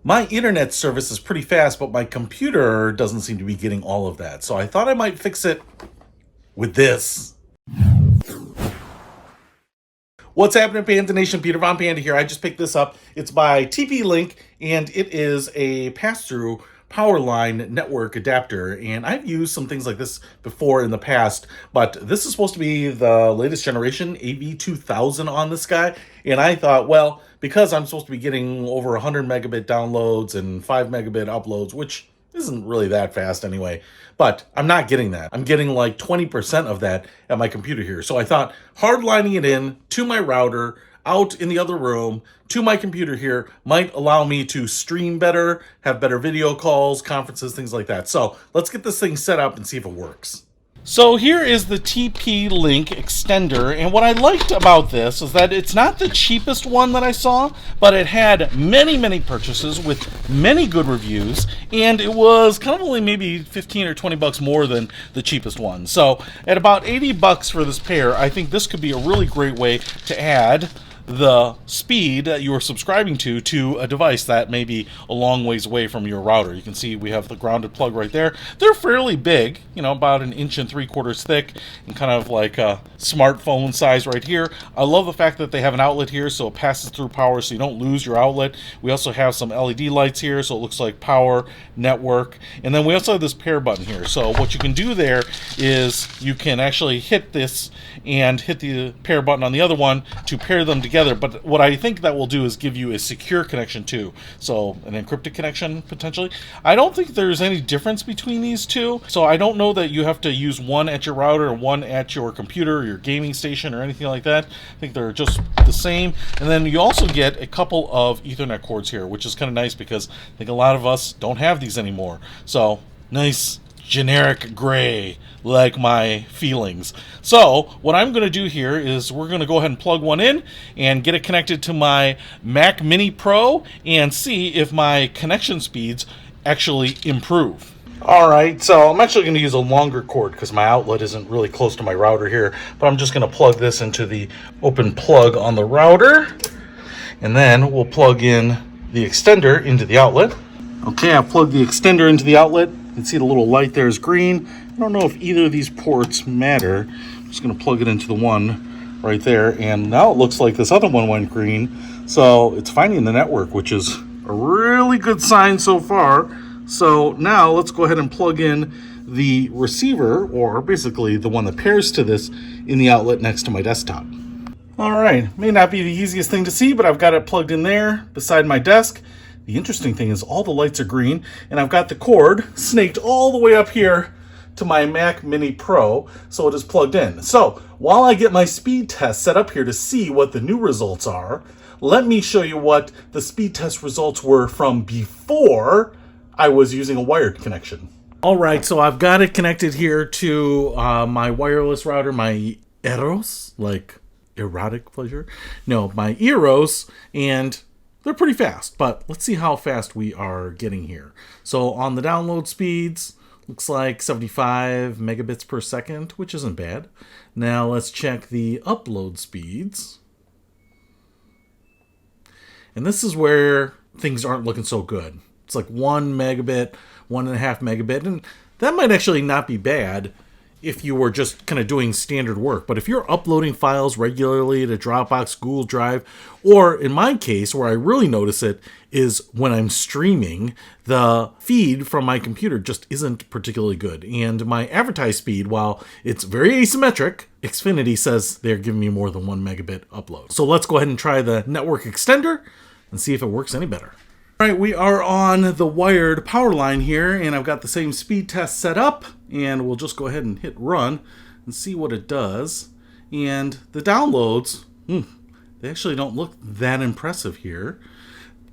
My internet service is pretty fast, but my computer doesn't seem to be getting all of that. So I thought I might fix it with this. What's happening, Panda Nation? Peter Von Panda here. I just picked this up. It's by TP-Link, and it is a pass-through Powerline network adapter. And I've used some things like this before in the past, but this is supposed to be the latest generation, AV2000 on this guy. And I thought, well, because I'm supposed to be getting over 100 megabit downloads and 5 megabit uploads, which isn't really that fast anyway, but I'm not getting that. I'm getting like 20% of that at my computer here. So I thought hardlining it in to my router out in the other room to my computer here might allow me to stream better, have better video calls, conferences, things like that. So let's get this thing set up and see if it works. So here is the TP-Link extender, and what I liked about this is that it's not the cheapest one that I saw, but it had many purchases with many good reviews, and it was kind of only maybe 15 or 20 bucks more than the cheapest one. So at about 80 bucks for this pair, I think this could be a really great way to add the speed that you are subscribing to a device that may be a long ways away from your router. You can see we have the grounded plug right there. They're fairly big, you know, about 1 3/4 inches thick and kind of like a smartphone size right here. I love the fact that they have an outlet here so it passes through power so you don't lose your outlet. We also have some LED lights here so it looks like power, network, and then we also have this pair button here. So what you can do there is you can actually hit this and hit the pair button on the other one to pair them together. But what I think that will do is give you a secure connection too. So an encrypted connection potentially. I don't think there's any difference between these two. So I don't know that you have to use one at your router or one at your computer or your gaming station or anything like that. I think they're just the same. And then you also get a couple of Ethernet cords here, which is kind of nice because I think a lot of us don't have these anymore. So nice generic gray, like my feelings. So what I'm going to do here is we're going to go ahead and plug one in and get it connected to my Mac Mini Pro and see if my connection speeds actually improve. Alright, so I'm actually going to use a longer cord because my outlet isn't really close to my router here, but I'm just going to plug this into the open plug on the router, and then we'll plug in the extender into the outlet. Okay, I've plugged the extender into the outlet. You can see the little light there is green. I don't know if either of these ports matter. I'm just going to plug it into the one right there, and now it looks like this other one went green. So it's finding the network, which is a really good sign so far. So now let's go ahead and plug in the receiver, or basically the one that pairs to this, in the outlet next to my desktop. All right, may not be the easiest thing to see, but I've got it plugged in there beside my desk. The interesting thing is all the lights are green, and I've got the cord snaked all the way up here to my Mac Mini Pro, so it is plugged in. So while I get my speed test set up here to see what the new results are, let me show you what the speed test results were from before I was using a wired connection. All right, so I've got it connected here to my wireless router, my Eros, like erotic pleasure. No, my Eros, and they're pretty fast, but let's see how fast we are getting here. So on the download speeds, looks like 75 megabits per second, which isn't bad. Now let's check the upload speeds. And this is where things aren't looking so good. It's like 1 megabit, 1.5 megabit, and that might actually not be bad if you were just kind of doing standard work. But if you're uploading files regularly to Dropbox, Google Drive, or in my case, where I really notice it is when I'm streaming, the feed from my computer just isn't particularly good. And my advertised speed, while it's very asymmetric, Xfinity says they're giving me more than 1 megabit upload. So let's go ahead and try the network extender and see if it works any better. All right, we are on the wired power line here, and I've got the same speed test set up, and we'll just go ahead and hit run and see what it does. And the downloads, they actually don't look that impressive here.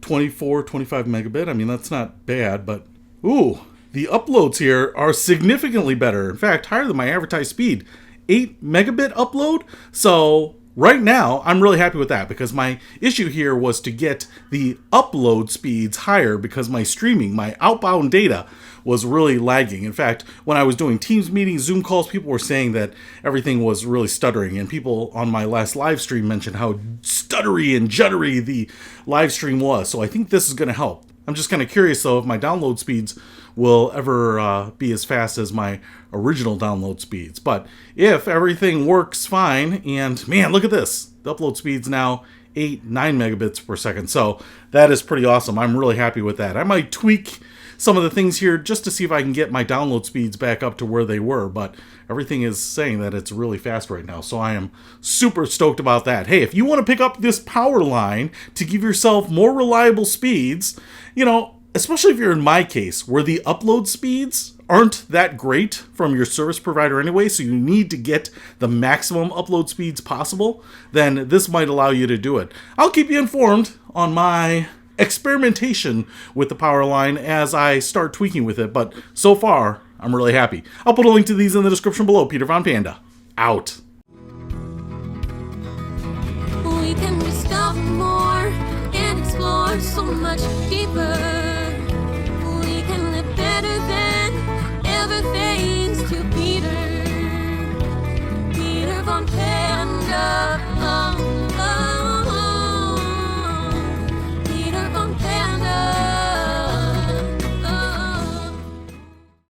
24, 25 megabit, I mean, that's not bad, but ooh, the uploads here are significantly better. In fact, higher than my advertised speed. 8 megabit upload, so right now, I'm really happy with that because my issue here was to get the upload speeds higher because my streaming, my outbound data was really lagging. In fact, when I was doing Teams meetings, Zoom calls, people were saying that everything was really stuttering, and people on my last live stream mentioned how stuttery and juddery the live stream was. So I think this is going to help. I'm just kind of curious though if my download speeds will ever be as fast as my original download speeds. But if everything works fine, and man, look at this, the upload speed's now 9 megabits per second. So that is pretty awesome. I'm really happy with that. I might tweak some of the things here just to see if I can get my download speeds back up to where they were, but everything is saying that it's really fast right now, so I am super stoked about that. Hey, if you want to pick up this Powerline to give yourself more reliable speeds, you know, especially if you're in my case, where the upload speeds aren't that great from your service provider anyway, so you need to get the maximum upload speeds possible, then this might allow you to do it. I'll keep you informed on my experimentation with the Powerline as I start tweaking with it, but so far, I'm really happy. I'll put a link to these in the description below. Peter Von Panda, out. We can discover more and explore so much deeper.